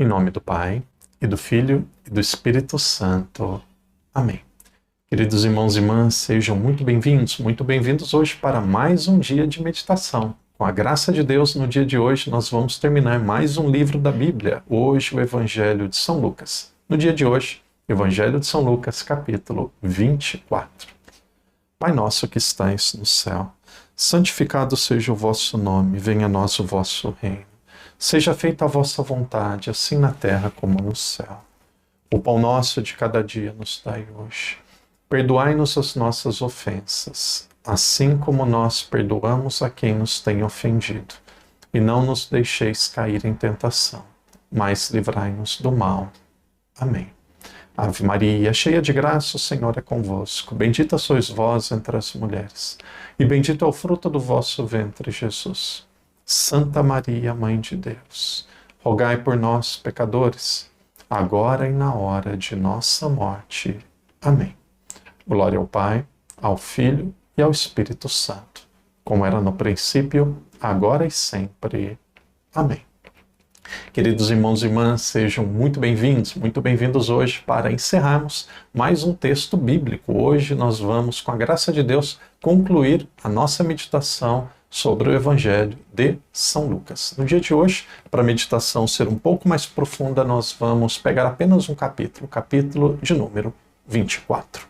Em nome do Pai, e do Filho, e do Espírito Santo. Amém. Queridos irmãos e irmãs, sejam muito bem-vindos hoje para mais um dia de meditação. Com a graça de Deus, no dia de hoje, nós vamos terminar mais um livro da Bíblia, hoje o Evangelho de São Lucas. No dia de hoje, Evangelho de São Lucas, capítulo 24. Pai nosso que estais no céu, santificado seja o vosso nome, venha a nós o vosso reino. Seja feita a vossa vontade, assim na terra como no céu. O pão nosso de cada dia nos dai hoje. Perdoai-nos as nossas ofensas, assim como nós perdoamos a quem nos tem ofendido. E não nos deixeis cair em tentação, mas livrai-nos do mal. Amém. Ave Maria, cheia de graça, o Senhor é convosco. Bendita sois vós entre as mulheres, e bendito é o fruto do vosso ventre, Jesus. Santa Maria, Mãe de Deus, rogai por nós, pecadores, agora e na hora de nossa morte. Amém. Glória ao Pai, ao Filho e ao Espírito Santo, como era no princípio, agora e sempre. Amém. Queridos irmãos e irmãs, sejam muito bem-vindos hoje para encerrarmos mais um texto bíblico. Hoje nós vamos, com a graça de Deus, concluir a nossa meditação sobre o Evangelho de São Lucas. No dia de hoje, para a meditação ser um pouco mais profunda, nós vamos pegar apenas um capítulo, o capítulo de número 24.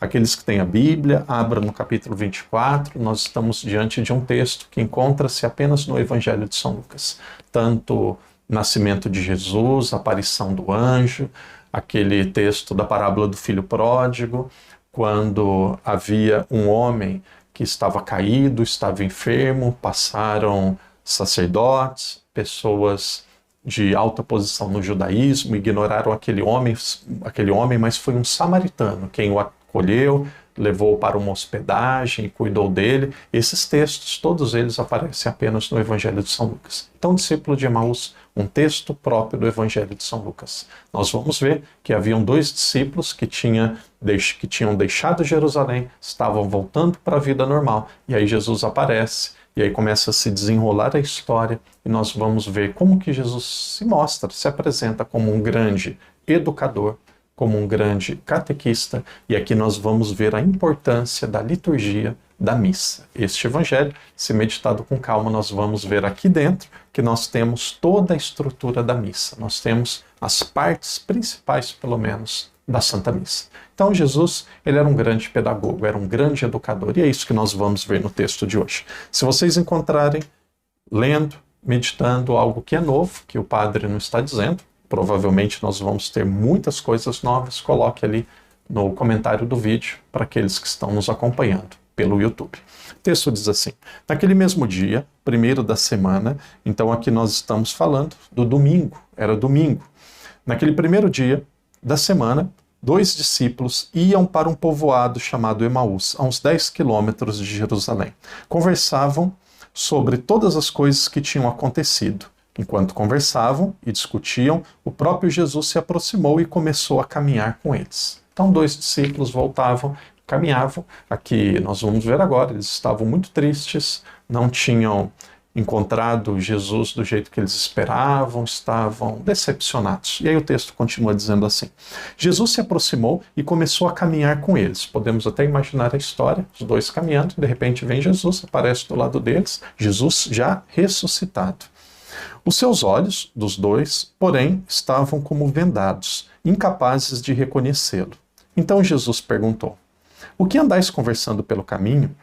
Aqueles que têm a Bíblia, abram no capítulo 24, nós estamos diante de um texto que encontra-se apenas no Evangelho de São Lucas. Tanto o nascimento de Jesus, a aparição do anjo, aquele texto da parábola do filho pródigo, quando havia um homem que estava caído, estava enfermo, passaram sacerdotes, pessoas de alta posição no judaísmo, ignoraram aquele homem, mas foi um samaritano quem o acolheu, levou para uma hospedagem, cuidou dele. Esses textos, todos eles aparecem apenas no Evangelho de São Lucas. Então, discípulo de Emaús, um texto próprio do Evangelho de São Lucas. Nós vamos ver que haviam dois discípulos que tinham deixado Jerusalém, estavam voltando para a vida normal, e aí Jesus aparece, e aí começa a se desenrolar a história, e nós vamos ver como que Jesus se mostra, se apresenta como um grande educador, como um grande catequista, e aqui nós vamos ver a importância da liturgia da missa. Este evangelho, se meditado com calma, nós vamos ver aqui dentro que nós temos toda a estrutura da missa. Nós temos as partes principais, pelo menos, da Santa Missa. Então Jesus, ele era um grande pedagogo, era um grande educador, e é isso que nós vamos ver no texto de hoje. Se vocês encontrarem, lendo, meditando algo que é novo, que o padre não está dizendo, provavelmente nós vamos ter muitas coisas novas, coloque ali no comentário do vídeo para aqueles que estão nos acompanhando pelo YouTube. O texto diz assim: naquele mesmo dia, primeiro da semana, então aqui nós estamos falando do domingo, era domingo. Naquele primeiro dia da semana, 2 discípulos iam para um povoado chamado Emaús, a uns 10 quilômetros de Jerusalém. Conversavam sobre todas as coisas que tinham acontecido. Enquanto conversavam e discutiam, o próprio Jesus se aproximou e começou a caminhar com eles. Então 2 discípulos caminhavam. Aqui nós vamos ver agora, eles estavam muito tristes, não tinham encontrado Jesus do jeito que eles esperavam, estavam decepcionados. E aí o texto continua dizendo assim: Jesus se aproximou e começou a caminhar com eles. Podemos até imaginar a história, os 2 caminhando, de repente vem Jesus, aparece do lado deles, Jesus já ressuscitado. Os seus olhos, dos 2, porém, estavam como vendados, incapazes de reconhecê-lo. Então Jesus perguntou: o que andais conversando pelo caminho?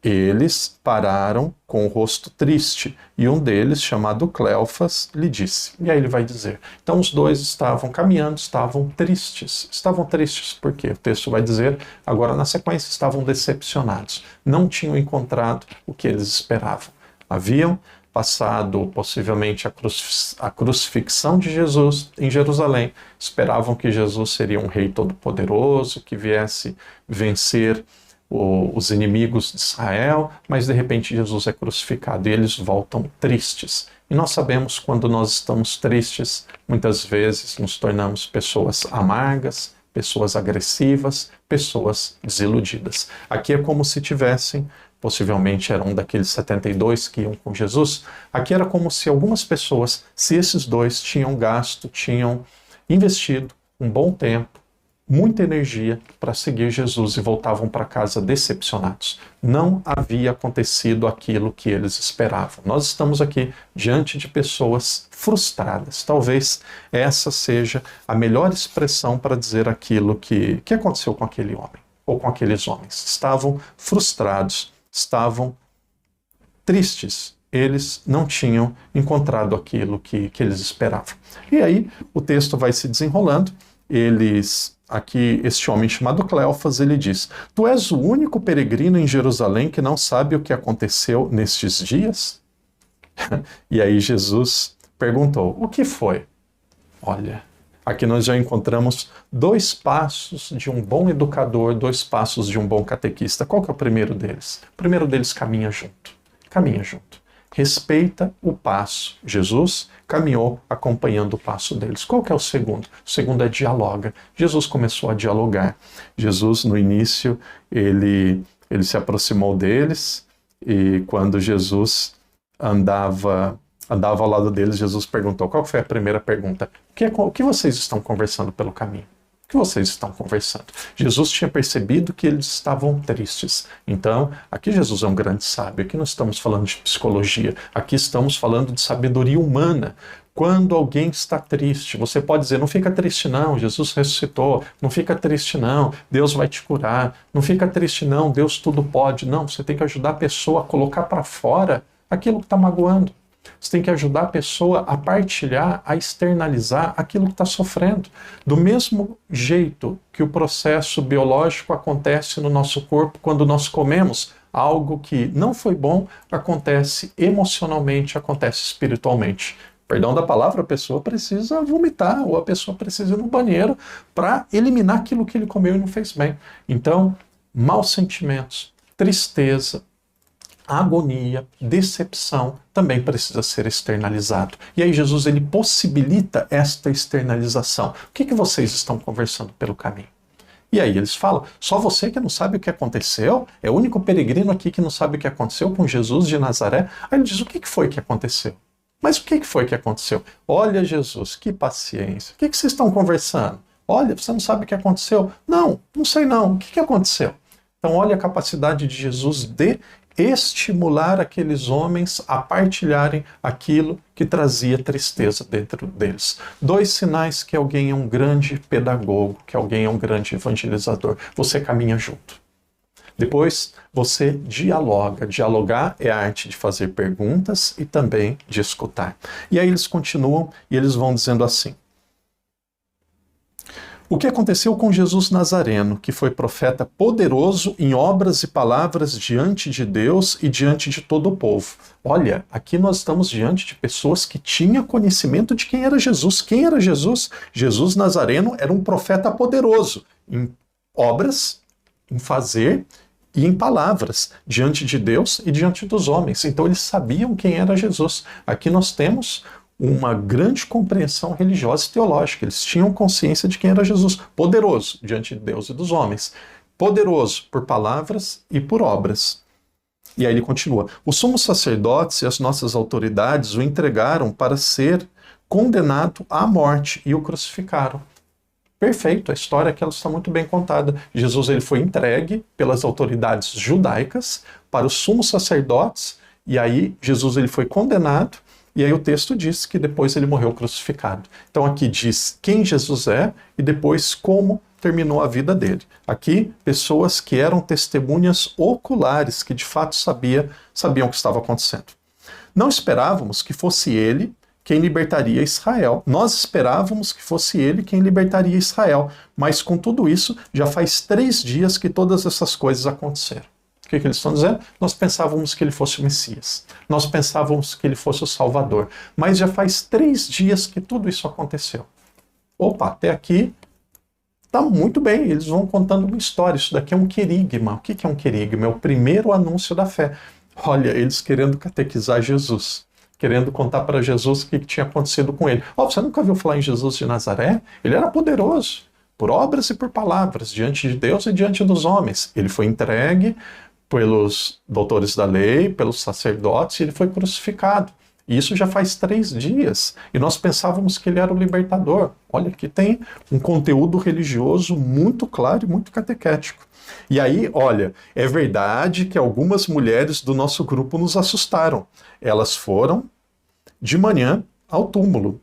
Eles pararam com o rosto triste, e um deles, chamado Cleofas, lhe disse. E aí ele vai dizer. Então os 2 estavam caminhando, estavam tristes. Estavam tristes por quê? O texto vai dizer, agora na sequência, estavam decepcionados. Não tinham encontrado o que eles esperavam. Haviam passado possivelmente a crucifixão de Jesus em Jerusalém, esperavam que Jesus seria um rei todo-poderoso, que viesse vencer os inimigos de Israel, mas de repente Jesus é crucificado e eles voltam tristes. E nós sabemos, quando nós estamos tristes, muitas vezes nos tornamos pessoas amargas, pessoas agressivas, pessoas desiludidas. Aqui é como se tivessem possivelmente era um daqueles 72 que iam com Jesus. Aqui era como se algumas pessoas, se esses dois tinham gasto, tinham investido um bom tempo, muita energia para seguir Jesus e voltavam para casa decepcionados. Não havia acontecido aquilo que eles esperavam. Nós estamos aqui diante de pessoas frustradas. Talvez essa seja a melhor expressão para dizer aquilo que aconteceu com aquele homem ou com aqueles homens. Estavam frustrados, estavam tristes. Eles não tinham encontrado aquilo que eles esperavam. E aí o texto vai se desenrolando. Aqui, este homem chamado Cleofas, ele diz: Tu és o único peregrino em Jerusalém que não sabe o que aconteceu nestes dias? E aí Jesus perguntou: O que foi? Olha, aqui nós já encontramos 2 passos de um bom educador, 2 passos de um bom catequista. Qual que é o primeiro deles? O primeiro deles caminha junto. Caminha junto. Respeita o passo. Jesus caminhou acompanhando o passo deles. Qual que é o segundo? O segundo é dialoga. Jesus começou a dialogar. Jesus, no início, ele se aproximou deles e quando Jesus andava ao lado deles, Jesus perguntou, qual foi a primeira pergunta? O que vocês estão conversando pelo caminho? O que vocês estão conversando? Jesus tinha percebido que eles estavam tristes. Então, aqui Jesus é um grande sábio. Aqui não estamos falando de psicologia. Aqui estamos falando de sabedoria humana. Quando alguém está triste, você pode dizer, não fica triste não, Jesus ressuscitou. Não fica triste não, Deus vai te curar. Não fica triste não, Deus tudo pode. Não, você tem que ajudar a pessoa a colocar para fora aquilo que está magoando. Você tem que ajudar a pessoa a partilhar, a externalizar aquilo que está sofrendo. Do mesmo jeito que o processo biológico acontece no nosso corpo quando nós comemos algo que não foi bom, acontece emocionalmente, acontece espiritualmente. Perdão da palavra, a pessoa precisa vomitar ou a pessoa precisa ir no banheiro para eliminar aquilo que ele comeu e não fez bem. Então, maus sentimentos, tristeza, agonia, decepção também precisa ser externalizado. E aí Jesus ele possibilita esta externalização. O que vocês estão conversando pelo caminho? E aí eles falam, só você que não sabe o que aconteceu? É o único peregrino aqui que não sabe o que aconteceu com Jesus de Nazaré? Aí ele diz, o que foi que aconteceu? Mas o que foi que aconteceu? Olha Jesus, que paciência. O que vocês estão conversando? Olha, você não sabe o que aconteceu? Não sei não. O que aconteceu? Então olha a capacidade de Jesus de estimular aqueles homens a partilharem aquilo que trazia tristeza dentro deles. 2 sinais que alguém é um grande pedagogo, que alguém é um grande evangelizador. Você caminha junto. Depois, você dialoga. Dialogar é a arte de fazer perguntas e também de escutar. E aí eles continuam e eles vão dizendo assim: o que aconteceu com Jesus Nazareno, que foi profeta poderoso em obras e palavras diante de Deus e diante de todo o povo. Olha, aqui nós estamos diante de pessoas que tinham conhecimento de quem era Jesus. Quem era Jesus? Jesus Nazareno era um profeta poderoso em obras, em fazer e em palavras, diante de Deus e diante dos homens. Então eles sabiam quem era Jesus. Aqui nós temos uma grande compreensão religiosa e teológica. Eles tinham consciência de quem era Jesus, poderoso diante de Deus e dos homens, poderoso por palavras e por obras. E aí ele continua, os sumos sacerdotes e as nossas autoridades o entregaram para ser condenado à morte e o crucificaram. Perfeito, a história aqui ela está muito bem contada. Jesus ele foi entregue pelas autoridades judaicas para os sumos sacerdotes, e aí Jesus ele foi condenado. E aí o texto diz que depois ele morreu crucificado. Então aqui diz quem Jesus é e depois como terminou a vida dele. Aqui, pessoas que eram testemunhas oculares, que de fato sabiam o que estava acontecendo. Não esperávamos que fosse ele quem libertaria Israel. Nós esperávamos que fosse ele quem libertaria Israel. Mas com tudo isso, já faz 3 dias que todas essas coisas aconteceram. O que eles estão dizendo? Nós pensávamos que ele fosse o Messias. Nós pensávamos que ele fosse o Salvador. Mas já faz 3 dias que tudo isso aconteceu. Opa, até aqui está muito bem. Eles vão contando uma história. Isso daqui é um querigma. O que é um querigma? É o primeiro anúncio da fé. Olha, eles querendo catequizar Jesus. Querendo contar para Jesus o que tinha acontecido com ele. Você nunca ouviu falar em Jesus de Nazaré? Ele era poderoso. Por obras e por palavras, diante de Deus e diante dos homens. Ele foi entregue pelos doutores da lei, pelos sacerdotes, e ele foi crucificado. E isso já faz 3 dias. E nós pensávamos que ele era o libertador. Olha, aqui tem um conteúdo religioso muito claro e muito catequético. E aí, olha, é verdade que algumas mulheres do nosso grupo nos assustaram. Elas foram de manhã ao túmulo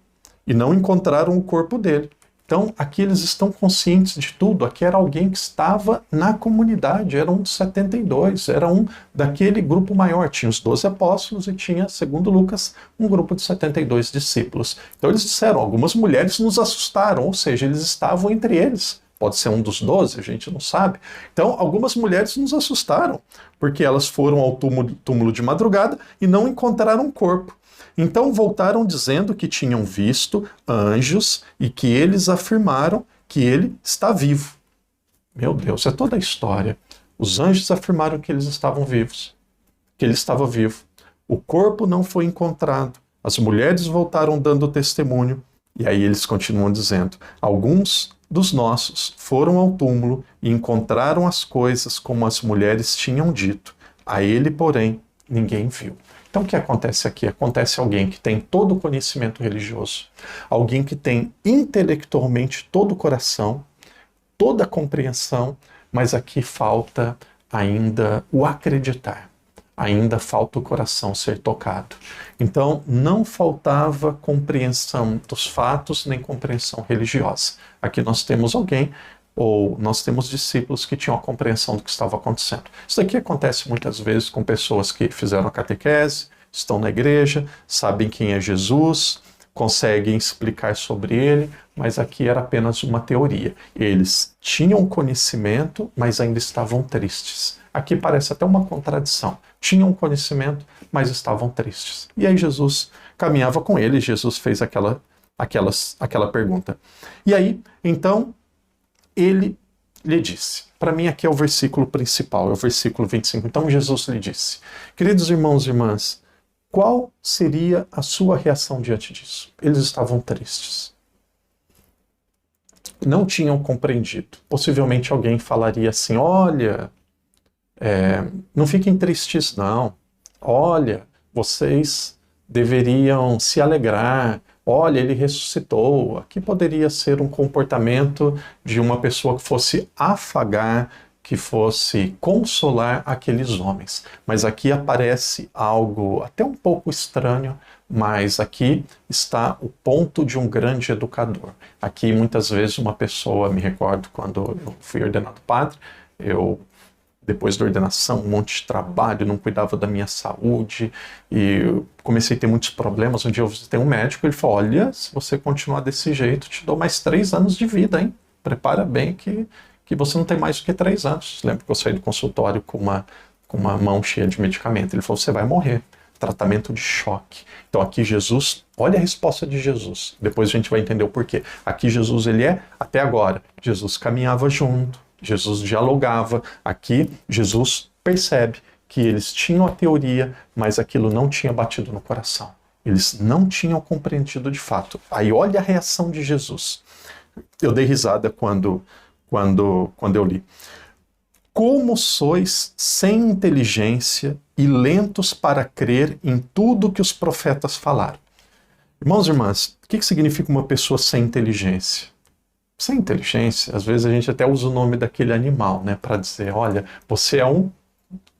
e não encontraram o corpo dele. Então, aqui eles estão conscientes de tudo. Aqui era alguém que estava na comunidade, era um dos 72, era um daquele grupo maior. Tinha os 12 apóstolos e tinha, segundo Lucas, um grupo de 72 discípulos. Então eles disseram, algumas mulheres nos assustaram, ou seja, eles estavam entre eles. Pode ser um dos 12, a gente não sabe. Então, algumas mulheres nos assustaram, porque elas foram ao túmulo de madrugada e não encontraram o corpo. Então voltaram dizendo que tinham visto anjos e que eles afirmaram que ele está vivo. Meu Deus, é toda a história. Os anjos afirmaram que eles estavam vivos, que ele estava vivo. O corpo não foi encontrado. As mulheres voltaram dando testemunho. E aí eles continuam dizendo, alguns dos nossos foram ao túmulo e encontraram as coisas como as mulheres tinham dito. A ele, porém, ninguém viu. Então o que acontece aqui? Acontece alguém que tem todo o conhecimento religioso, alguém que tem intelectualmente todo o coração, toda a compreensão, mas aqui falta ainda o acreditar, ainda falta o coração ser tocado. Então não faltava compreensão dos fatos nem compreensão religiosa. Aqui nós temos alguém, ou nós temos discípulos que tinham a compreensão do que estava acontecendo. Isso aqui acontece muitas vezes com pessoas que fizeram a catequese, estão na igreja, sabem quem é Jesus, conseguem explicar sobre ele, mas aqui era apenas uma teoria. Eles tinham conhecimento, mas ainda estavam tristes. Aqui parece até uma contradição. Tinham conhecimento, mas estavam tristes. E aí Jesus caminhava com eles, Jesus fez aquela pergunta. E aí, então, ele lhe disse, para mim aqui é o versículo principal, é o versículo 25. Então Jesus lhe disse, queridos irmãos e irmãs, qual seria a sua reação diante disso? Eles estavam tristes. Não tinham compreendido. Possivelmente alguém falaria assim, olha, não fiquem tristes não. Olha, vocês deveriam se alegrar. Olha, ele ressuscitou. Aqui poderia ser um comportamento de uma pessoa que fosse afagar, que fosse consolar aqueles homens. Mas aqui aparece algo até um pouco estranho, mas aqui está o ponto de um grande educador. Aqui muitas vezes uma pessoa, me recordo quando eu fui ordenado padre, depois da ordenação, um monte de trabalho, não cuidava da minha saúde e comecei a ter muitos problemas. Um dia eu visitei um médico e ele falou, olha, se você continuar desse jeito, te dou mais 3 anos de vida, hein? Prepara bem que você não tem mais do que 3 anos. Lembro que eu saí do consultório com uma mão cheia de medicamento. Ele falou, você vai morrer. Tratamento de choque. Então aqui Jesus, olha a resposta de Jesus. Depois a gente vai entender o porquê. Aqui Jesus, até agora, Jesus caminhava junto. Jesus dialogava. Aqui, Jesus percebe que eles tinham a teoria, mas aquilo não tinha batido no coração. Eles não tinham compreendido de fato. Aí olha a reação de Jesus. Eu dei risada quando eu li. Como sois sem inteligência e lentos para crer em tudo que os profetas falaram. Irmãos e irmãs, o que significa uma pessoa sem inteligência? Sem inteligência, às vezes a gente até usa o nome daquele animal, né, para dizer, olha, você é um...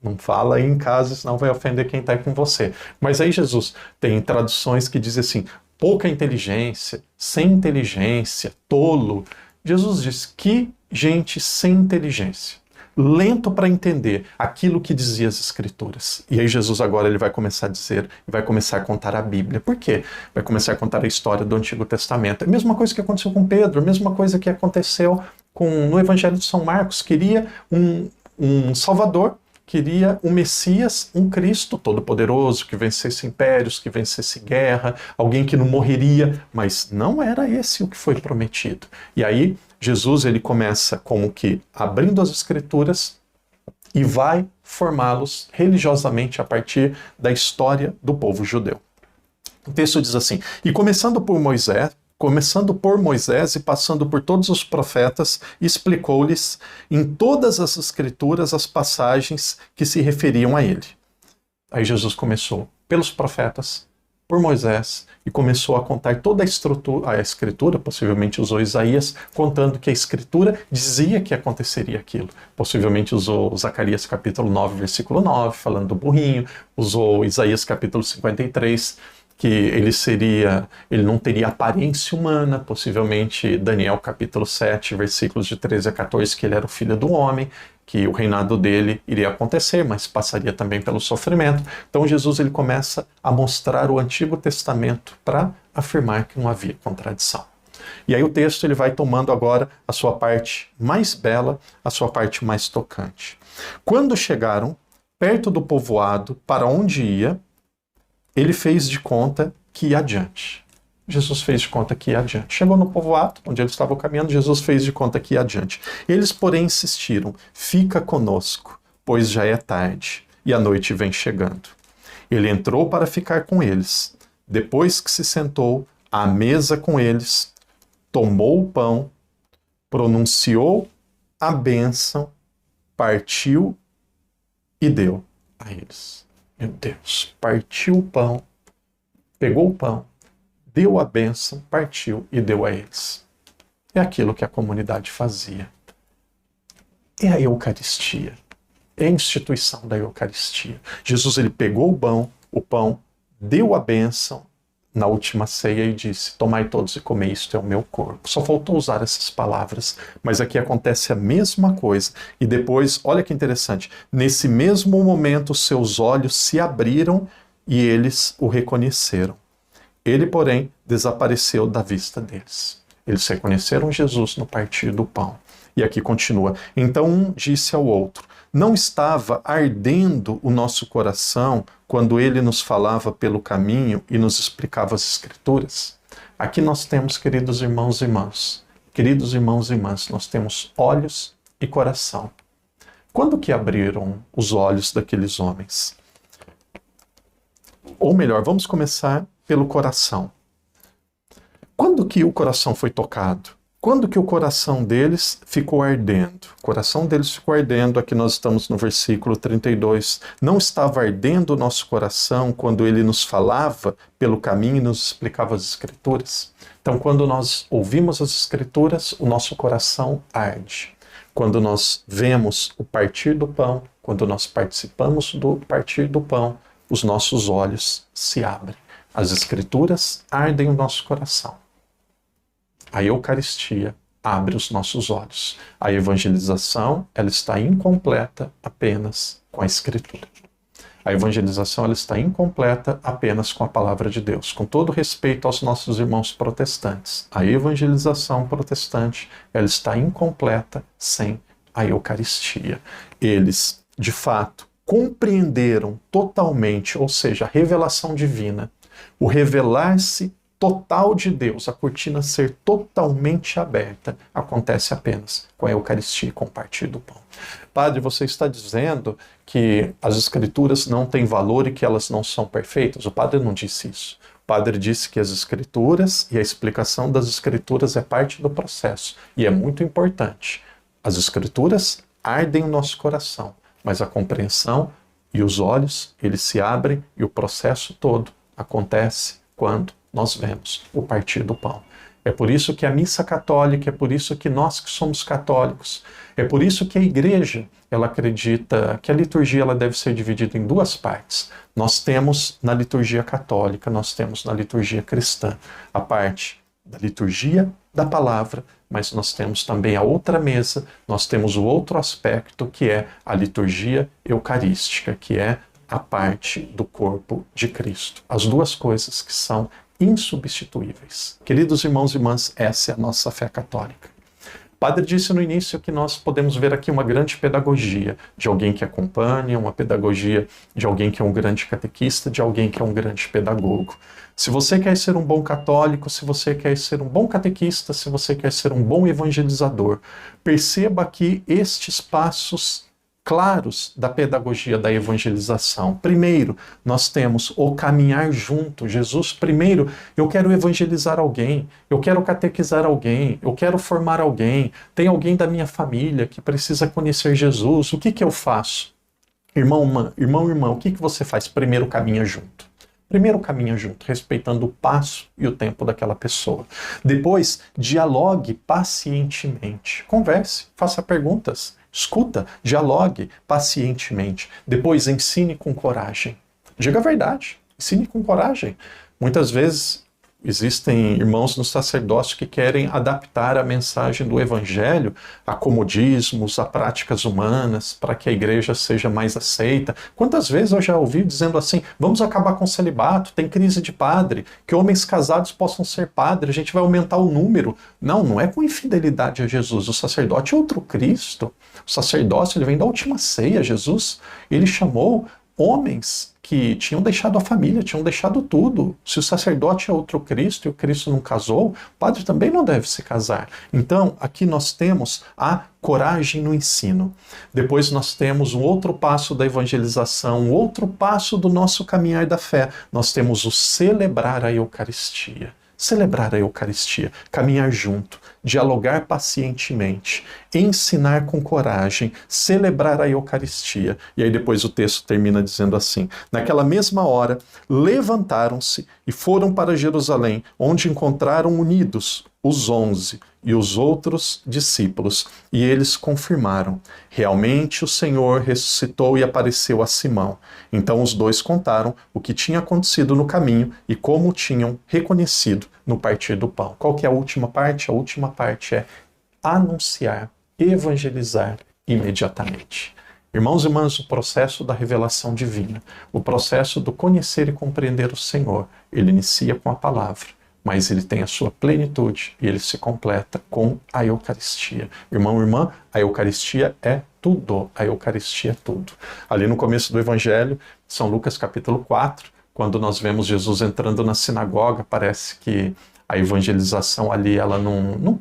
Não fala aí em casa, senão vai ofender quem está com você. Mas aí Jesus tem traduções que dizem assim, pouca inteligência, sem inteligência, tolo. Jesus diz, que gente sem inteligência, lento para entender aquilo que dizia as Escrituras. E aí Jesus agora ele vai começar a dizer, vai começar a contar a Bíblia. Por quê? Vai começar a contar a história do Antigo Testamento. É a mesma coisa que aconteceu com Pedro, a mesma coisa que aconteceu no Evangelho de São Marcos. Queria um Salvador, queria um Messias, um Cristo todo-poderoso, que vencesse impérios, que vencesse guerra, alguém que não morreria, mas não era esse o que foi prometido. E aí Jesus ele começa como que abrindo as Escrituras e vai formá-los religiosamente a partir da história do povo judeu. O texto diz assim, e começando por Moisés, começando por Moisés e passando por todos os profetas, explicou-lhes em todas as escrituras as passagens que se referiam a ele. Aí Jesus começou pelos profetas, por Moisés, e começou a contar toda a escritura, possivelmente usou Isaías, contando que a escritura dizia que aconteceria aquilo. Possivelmente usou Zacarias capítulo 9, versículo 9, falando do burrinho, usou Isaías capítulo 53, que ele não teria aparência humana, possivelmente Daniel capítulo 7, versículos de 13 a 14, que ele era o filho do homem, que o reinado dele iria acontecer, mas passaria também pelo sofrimento. Então Jesus ele começa a mostrar o Antigo Testamento para afirmar que não havia contradição. E aí o texto ele vai tomando agora a sua parte mais bela, a sua parte mais tocante. Quando chegaram perto do povoado para onde ia, ele fez de conta que ia adiante. Jesus fez de conta que ia adiante. Chegou no povoado, onde eles estavam caminhando, Jesus fez de conta que ia adiante. Eles, porém, insistiram: fica conosco, pois já é tarde, e a noite vem chegando. Ele entrou para ficar com eles. Depois que se sentou à mesa com eles, tomou o pão, pronunciou a bênção, partiu e deu a eles. Meu Deus, partiu o pão, pegou o pão, deu a bênção, partiu e deu a eles. É aquilo que a comunidade fazia. É a Eucaristia. É a instituição da Eucaristia. Jesus ele pegou o pão, deu a bênção na última ceia e disse: tomai todos e comei, isto é o meu corpo. Só faltou usar essas palavras, mas aqui acontece a mesma coisa. E depois, olha que interessante, nesse mesmo momento seus olhos se abriram e eles o reconheceram. Ele, porém, desapareceu da vista deles. Eles reconheceram Jesus no partir do pão. E aqui continua: então um disse ao outro: não estava ardendo o nosso coração quando ele nos falava pelo caminho e nos explicava as Escrituras? Aqui nós temos, queridos irmãos e irmãs, nós temos olhos e coração. Quando que abriram os olhos daqueles homens? Ou melhor, vamos começar pelo coração. Quando que o coração foi tocado? Quando que o coração deles ficou ardendo? O coração deles ficou ardendo, aqui nós estamos no versículo 32. Não estava ardendo o nosso coração quando ele nos falava pelo caminho e nos explicava as Escrituras? Então, quando nós ouvimos as Escrituras, o nosso coração arde. Quando nós vemos o partir do pão, quando nós participamos do partir do pão, os nossos olhos se abrem. As Escrituras ardem o nosso coração. A Eucaristia abre os nossos olhos. A evangelização, ela está incompleta apenas com a Escritura. A evangelização, ela está incompleta apenas com a palavra de Deus. Com todo respeito aos nossos irmãos protestantes, a evangelização protestante, ela está incompleta sem a Eucaristia. Eles, de fato, compreenderam totalmente, ou seja, a revelação divina, o revelar-se total de Deus, a cortina ser totalmente aberta, acontece apenas com a Eucaristia e com o partir do pão. Padre, você está dizendo que as Escrituras não têm valor e que elas não são perfeitas? O padre não disse isso. O padre disse que as Escrituras e a explicação das Escrituras é parte do processo e é muito importante. As Escrituras ardem o nosso coração, mas a compreensão e os olhos, eles se abrem e o processo todo acontece quando nós vemos o partir do pão. É por isso que a missa católica, é por isso que nós que somos católicos, é por isso que a igreja, ela acredita que a liturgia ela deve ser dividida em duas partes. Nós temos na liturgia católica, nós temos na liturgia cristã a parte da liturgia da palavra, mas nós temos também a outra mesa, nós temos o outro aspecto que é a liturgia eucarística, que é a parte do corpo de Cristo. As duas coisas que são insubstituíveis. Queridos irmãos e irmãs, essa é a nossa fé católica. O padre disse no início que nós podemos ver aqui uma grande pedagogia de alguém que acompanha, uma pedagogia de alguém que é um grande catequista, de alguém que é um grande pedagogo. Se você quer ser um bom católico, se você quer ser um bom catequista, se você quer ser um bom evangelizador, perceba que estes passos claros da pedagogia da evangelização. Primeiro, nós temos o caminhar junto. Jesus, primeiro, eu quero evangelizar alguém, eu quero catequizar alguém, eu quero formar alguém, tem alguém da minha família que precisa conhecer Jesus, o que eu faço? Irmão, irmã, o que você faz? Primeiro, caminha junto. Primeiro, caminha junto, respeitando o passo e o tempo daquela pessoa. Depois, dialogue pacientemente. Converse, faça perguntas, escuta, dialogue pacientemente. Depois, ensine com coragem. Diga a verdade, ensine com coragem. Muitas vezes existem irmãos no sacerdócio que querem adaptar a mensagem do evangelho a comodismos, a práticas humanas, para que a igreja seja mais aceita. Quantas vezes eu já ouvi dizendo assim, vamos acabar com o celibato, tem crise de padre, que homens casados possam ser padres, a gente vai aumentar o número. Não, não é com infidelidade a Jesus. O sacerdote é outro Cristo. O sacerdócio ele vem da última ceia. Jesus, ele chamou homens que tinham deixado a família, tinham deixado tudo. Se o sacerdote é outro Cristo e o Cristo não casou, o padre também não deve se casar. Então, aqui nós temos a coragem no ensino. Depois nós temos um outro passo da evangelização, um outro passo do nosso caminhar da fé. Nós temos o celebrar a Eucaristia. Celebrar a Eucaristia, caminhar junto, dialogar pacientemente, ensinar com coragem, celebrar a Eucaristia. E aí depois o texto termina dizendo assim, naquela mesma hora, levantaram-se e foram para Jerusalém, onde encontraram unidos os 11 e os outros discípulos, e eles confirmaram, realmente o Senhor ressuscitou e apareceu a Simão. Então os dois contaram o que tinha acontecido no caminho e como o tinham reconhecido no partir do pão. Qual que é a última parte? A última parte é anunciar, evangelizar imediatamente. Irmãos e irmãs, o processo da revelação divina, o processo do conhecer e compreender o Senhor, ele inicia com a palavra, mas ele tem a sua plenitude e ele se completa com a Eucaristia. Irmão, irmã, a Eucaristia é tudo. A Eucaristia é tudo. Ali no começo do Evangelho, São Lucas capítulo 4, quando nós vemos Jesus entrando na sinagoga, parece que a evangelização ali, ela não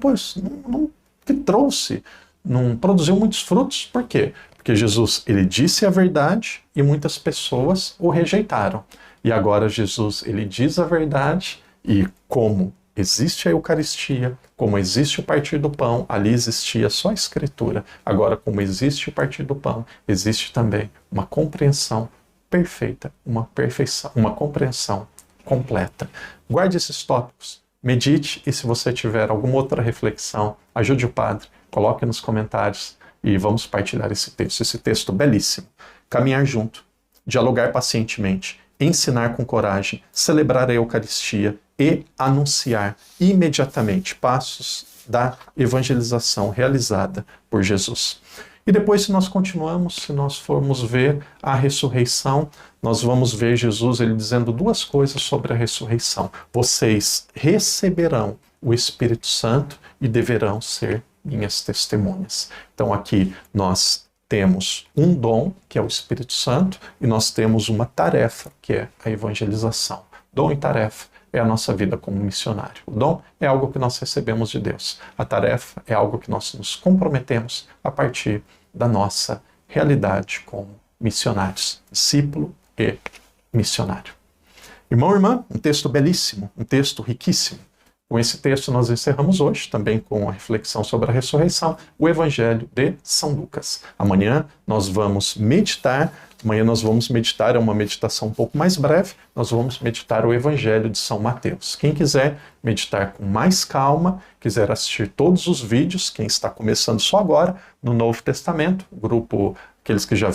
produziu muitos frutos. Por quê? Porque Jesus, ele disse a verdade e muitas pessoas o rejeitaram. E agora Jesus, ele diz a verdade e como existe a Eucaristia, como existe o partir do pão, ali existia só a Escritura. Agora, como existe o partir do pão, existe também uma compreensão perfeita, uma perfeição, uma compreensão completa. Guarde esses tópicos, medite e se você tiver alguma outra reflexão, ajude o padre, coloque nos comentários e vamos partilhar esse texto belíssimo. Caminhar junto, dialogar pacientemente, ensinar com coragem, celebrar a Eucaristia e anunciar imediatamente passos da evangelização realizada por Jesus. E depois, se nós continuamos, se nós formos ver a ressurreição, nós vamos ver Jesus ele dizendo duas coisas sobre a ressurreição. Vocês receberão o Espírito Santo e deverão ser minhas testemunhas. Então aqui nós temos um dom, que é o Espírito Santo, e nós temos uma tarefa, que é a evangelização. Dom e tarefa é a nossa vida como missionário. O dom é algo que nós recebemos de Deus. A tarefa é algo que nós nos comprometemos a partir da nossa realidade como missionários, discípulo e missionário. Irmão e irmã, um texto belíssimo, um texto riquíssimo. Com esse texto nós encerramos hoje, também com a reflexão sobre a ressurreição, o Evangelho de São Lucas. Amanhã nós vamos meditar, é uma meditação um pouco mais breve, nós vamos meditar o Evangelho de São Mateus. Quem quiser meditar com mais calma, quiser assistir todos os vídeos, quem está começando só agora, no Novo Testamento, grupo aqueles que já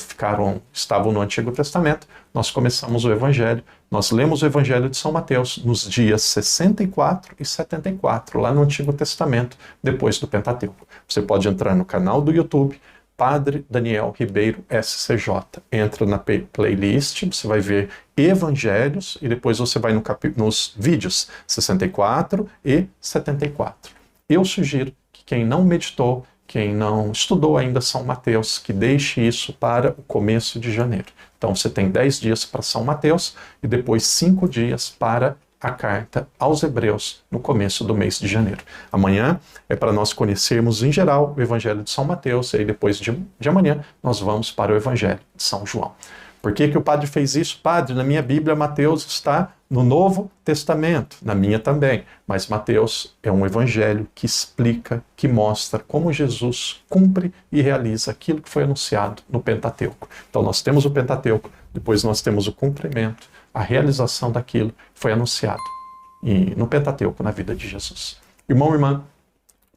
estavam no Antigo Testamento, nós começamos o Evangelho, nós lemos o Evangelho de São Mateus nos dias 64 e 74, lá no Antigo Testamento, depois do Pentateuco. Você pode entrar no canal do YouTube, Padre Daniel Ribeiro SCJ. Entra na playlist, você vai ver Evangelhos e depois você vai nos vídeos 64 e 74. Eu sugiro que quem não meditou, quem não estudou ainda São Mateus, que deixe isso para o começo de janeiro. Então você tem 10 dias para São Mateus e depois 5 dias para a carta aos Hebreus no começo do mês de janeiro. Amanhã é para nós conhecermos em geral o Evangelho de São Mateus, e aí depois de amanhã nós vamos para o Evangelho de São João. Por que que o padre fez isso? Padre, na minha Bíblia Mateus está no Novo Testamento, na minha também, mas Mateus é um evangelho que explica, que mostra como Jesus cumpre e realiza aquilo que foi anunciado no Pentateuco. Então nós temos o Pentateuco, depois nós temos o cumprimento, a realização daquilo que foi anunciado no Pentateuco, na vida de Jesus. Irmão e irmã,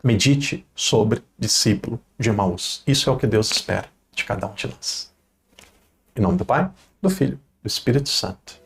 medite sobre discípulo de Emaús. Isso é o que Deus espera de cada um de nós. Em nome do Pai, do Filho, do Espírito Santo.